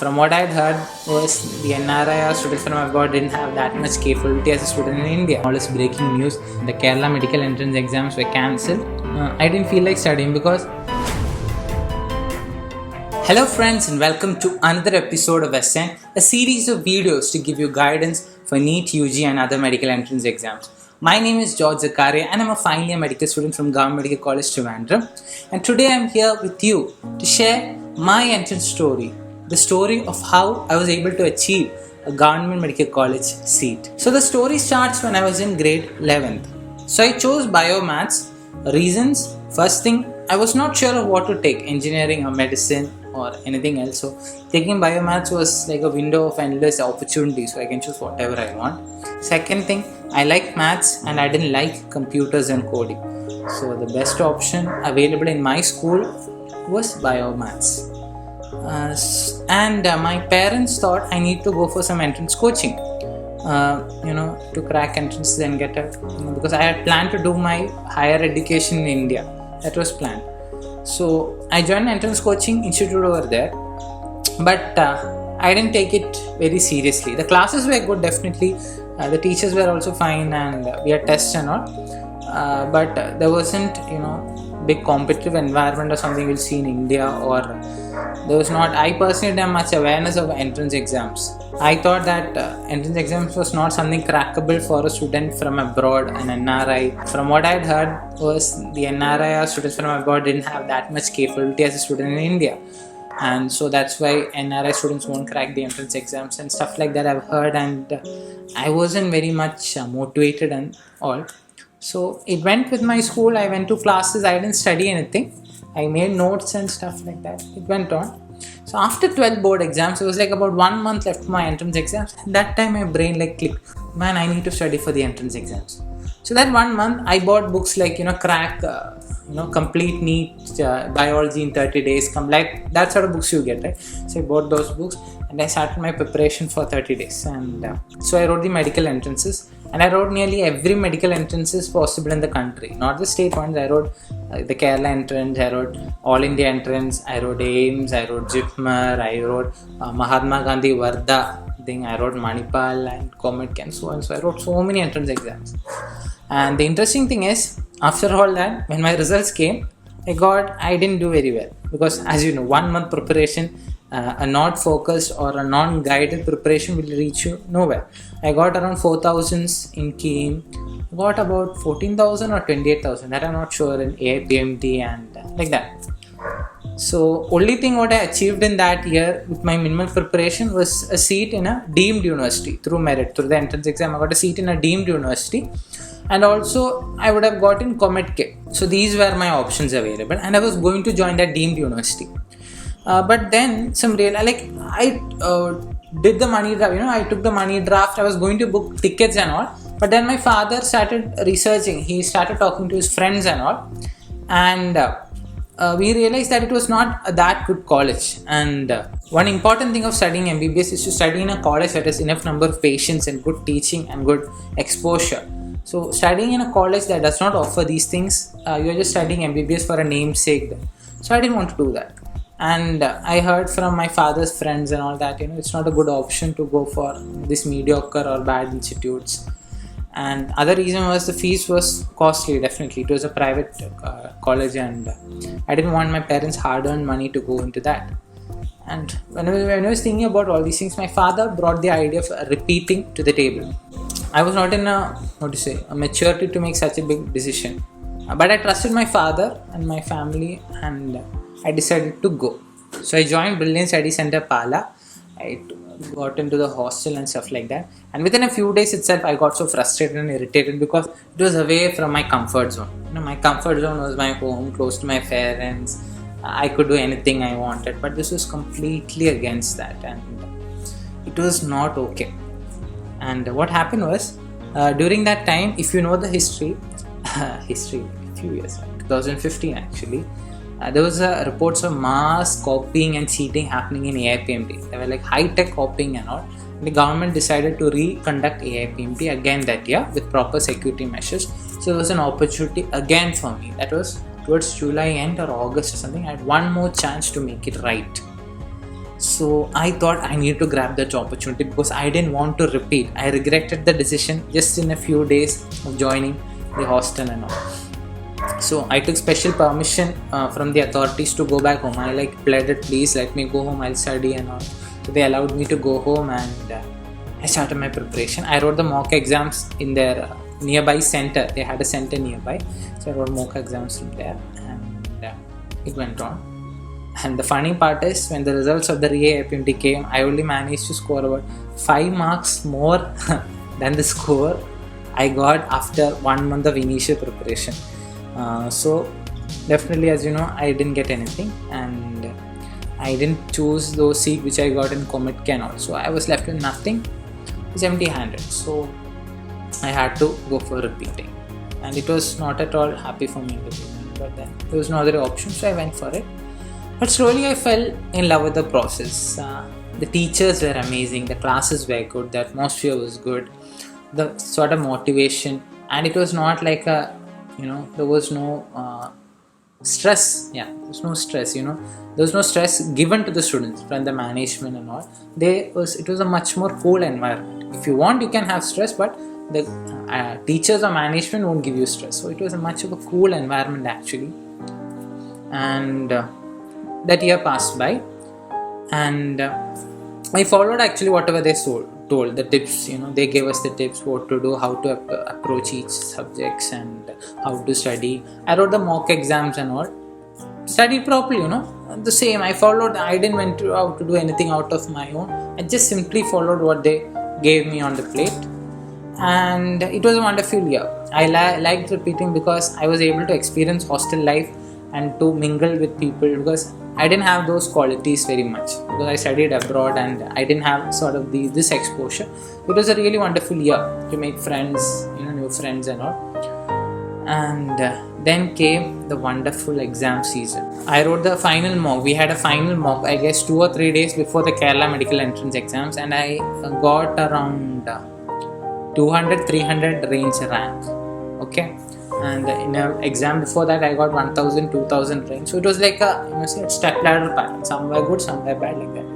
from what I'd heard was the NRI or students from abroad didn't have that much capability as a student in India. All this breaking news, the Kerala medical entrance exams were cancelled. I didn't feel like studying because... Hello friends and welcome to another episode of SN, a series of videos to give you guidance for NEET, UG and other medical entrance exams. My name is George Zakaria and I'm a final year medical student from Government Medical College, Trivandrum. And today I'm here with you to share my entrance story, the story of how I was able to achieve a Government Medical College seat. So the story starts when I was in grade 11th. So I chose biomaths. Reasons: first thing, I was not sure of what to take, engineering or medicine or anything else. So taking biomaths was like a window of endless opportunity, so I can choose whatever I want. Second thing, I like maths and I didn't like computers and coding. So the best option available in my school was biomaths. My parents thought I need to go for some entrance coaching, to crack entrances and get a, because I had planned to do my higher education in India. That was planned. So I joined entrance coaching institute over there, but I didn't take it very seriously. The classes were good, definitely. The teachers were also fine, and we had tests and all. But there wasn't, big competitive environment or something you'll see in India, or there was not. I personally didn't have much awareness of entrance exams. I thought that entrance exams was not something crackable for a student from abroad, an NRI. From what I'd heard was the NRI or students from abroad didn't have that much capability as a student in India. And so that's why NRI students won't crack the entrance exams and stuff like that I've heard, and I wasn't very much motivated and all. So it went with my school. I went to classes. I didn't study anything. I made notes and stuff like that. It went on. So after 12 board exams, it was like about 1 month left for my entrance exams. And that time my brain clicked. Man, I need to study for the entrance exams. So that 1 month, I bought books like, crack, complete NEET, biology in 30 days. Like that sort of books you get, right? So I bought those books and I started my preparation for 30 days. And so I wrote the medical entrances. And I wrote nearly every medical entrances possible in the country, not the state ones. I wrote the Kerala entrance, I wrote All India entrance, I wrote AIIMS, I wrote JIPMER, I wrote Mahatma Gandhi Varda thing, I wrote Manipal and Comet and so on. So I wrote so many entrance exams. And the interesting thing is, after all that, when my results came, I didn't do very well. Because as you know, 1 month preparation, a not focused or a non-guided preparation will reach you nowhere. I got around 4,000s in KEAM, got about 14,000 or 28,000, that I'm not sure, in AIPMT and like that. So only thing what I achieved in that year with my minimal preparation was a seat in a deemed university through merit, through the entrance exam. I got a seat in a deemed university, and also I would have gotten COMEDK. So these were my options available, and I was going to join that deemed university. But then I did the money draft, I took the money draft, I was going to book tickets and all, but then my father started researching, he started talking to his friends and all, and we realized that it was not that good college. And one important thing of studying MBBS is to study in a college that has enough number of patients and good teaching and good exposure. So studying in a college that does not offer these things, you're just studying MBBS for a namesake. So I didn't want to do that. And I heard from my father's friends and all that, it's not a good option to go for this mediocre or bad institutes. And other reason was the fees was costly, definitely. It was a private college, and I didn't want my parents' hard-earned money to go into that. And when I was thinking about all these things, my father brought the idea of repeating to the table. I was not in a maturity to make such a big decision. But I trusted my father and my family, and I decided to go. So I joined Brilliant Study Center Pala. I got into the hostel and stuff like that. And within a few days itself, I got so frustrated and irritated because it was away from my comfort zone. My comfort zone was my home, close to my parents. I could do anything I wanted. But this was completely against that. And it was not okay. And what happened was, during that time, if you know the history, a few years back, 2015 actually, there was reports of mass copying and cheating happening in AIPMT. They were high-tech copying and all. And the government decided to reconduct AIPMT again that year with proper security measures. So it was an opportunity again for me. That was towards July end or August or something. I had one more chance to make it right. So I thought I need to grab that opportunity because I didn't want to repeat. I regretted the decision just in a few days of joining the hostel and all. So I took special permission from the authorities to go back home. I pleaded, please let me go home, I'll study and all. So they allowed me to go home, and I started my preparation. I wrote the mock exams in their nearby center. They had a center nearby, so I wrote mock exams from there, and it went on. And the funny part is, when the results of the re-IPMT came, I only managed to score about 5 marks more than the score I got after 1 month of initial preparation. So definitely, as you know, I didn't get anything, and I didn't choose those seats which I got in COMEDK and all. So I was left with nothing. It was empty-handed. So I had to go for repeating, and it was not at all happy for me in the beginning. But then there was no other option, so I went for it. But slowly I fell in love with the process. The teachers were amazing, the classes were good, the atmosphere was good, the sort of motivation, and it was not like there was no stress. Yeah, there was no stress, there was no stress given to the students from the management and all. It was a much more cool environment. If you want, you can have stress, but the teachers or management won't give you stress. So it was a much of a cool environment actually. And that year passed by, and I followed actually whatever they told, the tips. They gave us the tips, what to do, how to approach each subjects, and how to study. I wrote the mock exams and all, studied properly, the same. I followed. I didn't went out to do anything out of my own. I just simply followed what they gave me on the plate, and it was a wonderful year. I liked repeating because I was able to experience hostel life and to mingle with people, because I didn't have those qualities very much because I studied abroad and I didn't have sort of this exposure. It was a really wonderful year to make friends, new friends and all. And then came the wonderful exam season. I wrote the final mock. We had a final mock, I guess 2 or 3 days before the Kerala medical entrance exams, and I got around 200-300 range rank. Okay. And in an exam before that, I got 1000, 2000 range. So it was like a step ladder pattern. Some were good, some were bad, like that.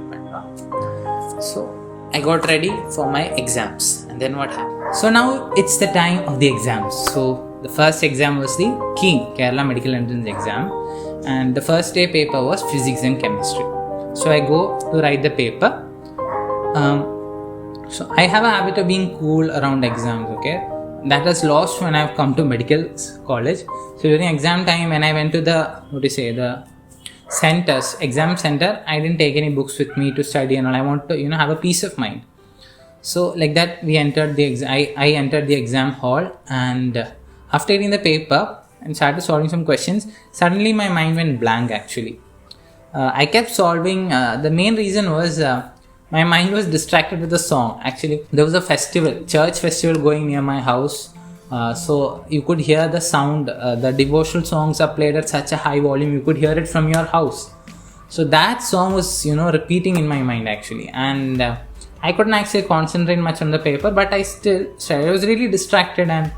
So I got ready for my exams. And then what happened? So now it's the time of the exams. So the first exam was the KEEN, Kerala Medical Entrance Exam. And the first day paper was physics and chemistry. So I go to write the paper. So I have a habit of being cool around exams, okay? That was lost when I've come to medical college. So during exam time, when I went to the centers, exam center, I didn't take any books with me to study and all. I want to, have a peace of mind. So like that, we entered the exam. I entered the exam hall, and after reading the paper and started solving some questions, suddenly my mind went blank actually. I kept solving. The main reason was my mind was distracted with the song. Actually, there was a church festival going near my house. So you could hear the sound. The devotional songs are played at such a high volume, you could hear it from your house. So that song was, repeating in my mind actually. And I couldn't actually concentrate much on the paper, but I was really distracted, and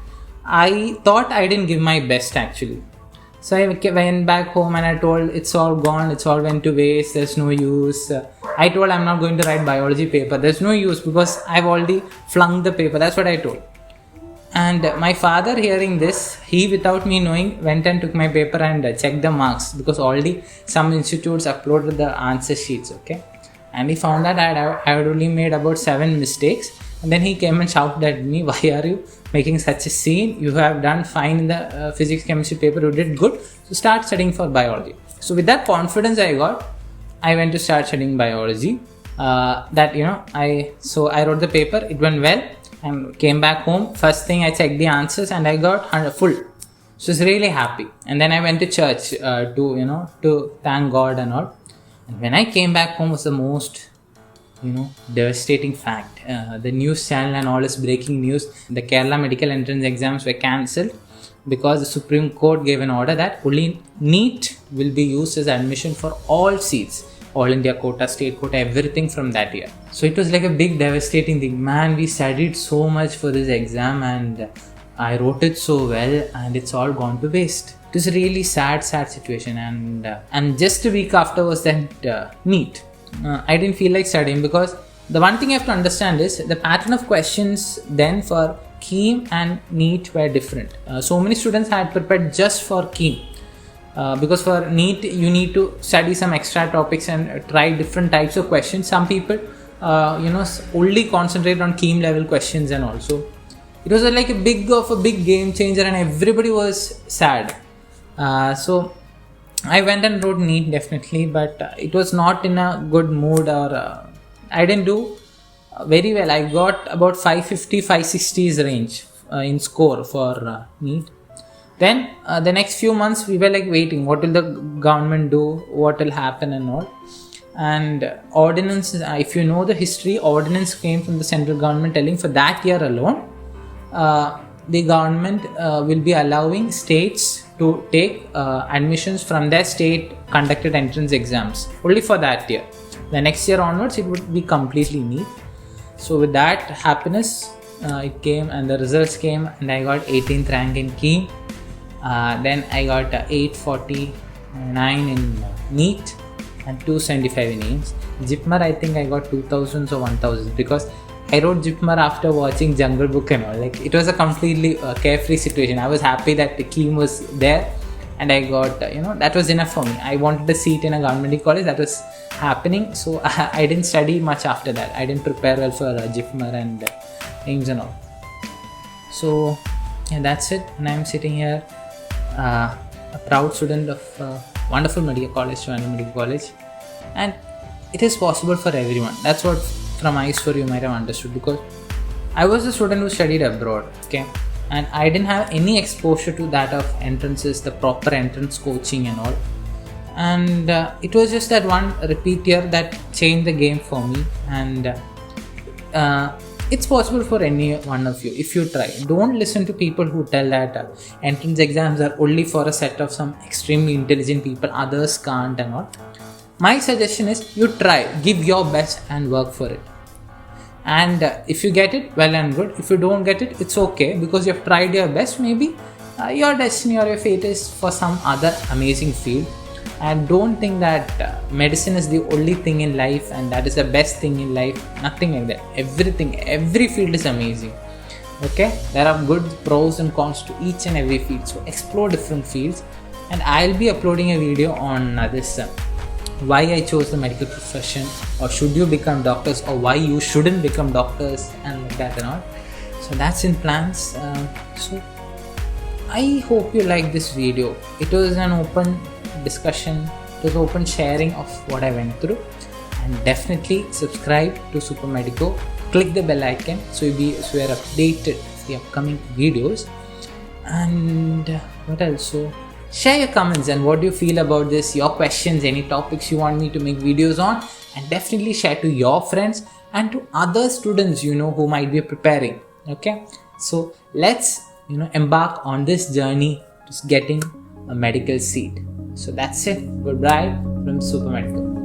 I thought I didn't give my best actually. So I went back home and I told, it's all gone, it's all went to waste, there's no use. I told I'm not going to write biology paper, there's no use because I've already flung the paper. That's what I told. And my father, hearing this, he without me knowing went and took my paper and checked the marks, because already some institutes uploaded the answer sheets, okay? And he found that I had only made about 7 mistakes. And then he came and shouted at me, why are you making such a scene? You have done fine in the physics chemistry paper, you did good, so start studying for biology. So with that confidence I got, I went to start studying biology. I wrote the paper, it went well, and came back home. First thing, I checked the answers and I got full. So I was really happy. And then I went to church to thank God and all. And when I came back home, was the most devastating fact. The news channel and all is breaking news. The Kerala medical entrance exams were cancelled because the Supreme Court gave an order that only NEET will be used as admission for all seats. All India quota, state quota, everything from that year. So it was like a big devastating thing. Man, we studied so much for this exam and I wrote it so well and it's all gone to waste. It was a really sad situation, and just a week after was that NEET. I didn't feel like studying, because the one thing you have to understand is the pattern of questions then for KEAM and NEET were different. So many students had prepared just for KEAM. Because for NEET you need to study some extra topics and try different types of questions. Some people only concentrate on KEAM level questions and all. So it was like a big game changer, and everybody was sad. So I went and wrote NEET definitely, but it was not in a good mood, or I didn't do very well. I got about 550 560s range in score for NEET. Then the next few months we were like waiting, what will the government do, what will happen and all. And ordinance, if you know the history, ordinance came from the central government telling for that year alone the government will be allowing states to take admissions from their state conducted entrance exams only for that year. The next year onwards it would be completely NEET. So with that happiness it came, and the results came, and I got 18th rank in KEAM. Then I got 849 in NEET and 275 in AIMS. JIPMER I think I got 2000s or 1000s, because I wrote JIPMER after watching Jungle Book and all. Like, it was a completely carefree situation. I was happy that the KEAM was there, and I got that was enough for me. I wanted a seat in a government college, that was happening. So I didn't study much after that. I didn't prepare well for JIPMER and AIMS and all. So yeah, that's it. And I'm sitting here, a proud student of wonderful medical college, Trivandrum Medical College, and it is possible for everyone. That's what from ISFOR you might have understood, because I was a student who studied abroad, okay, and I didn't have any exposure to that of entrances, the proper entrance coaching and all. And it was just that one repeat year that changed the game for me. And it's possible for any one of you if you try. Don't listen to people who tell that entrance exams are only for a set of some extremely intelligent people, others can't and all. My suggestion is you try, give your best and work for it. And if you get it, well and good. If you don't get it, it's okay, because you have tried your best. Maybe your destiny or your fate is for some other amazing field. And don't think that medicine is the only thing in life and that is the best thing in life. Nothing like that. Every field is amazing. Okay, there are good pros and cons to each and every field. So explore different fields, and I'll be uploading a video on this why I chose the medical profession, or should you become doctors, or why you shouldn't become doctors, and like that and all. So that's in plans. So I hope you like this video. It was an open discussion, it was open sharing of what I went through. And definitely subscribe to Super Medico, click the bell icon so you are updated with the upcoming videos. And what else? So share your comments and what do you feel about this, your questions, any topics you want me to make videos on, and definitely share to your friends and to other students who might be preparing. Okay, so let's embark on this journey to getting a medical seat. So that's it. Goodbye from Super Medico.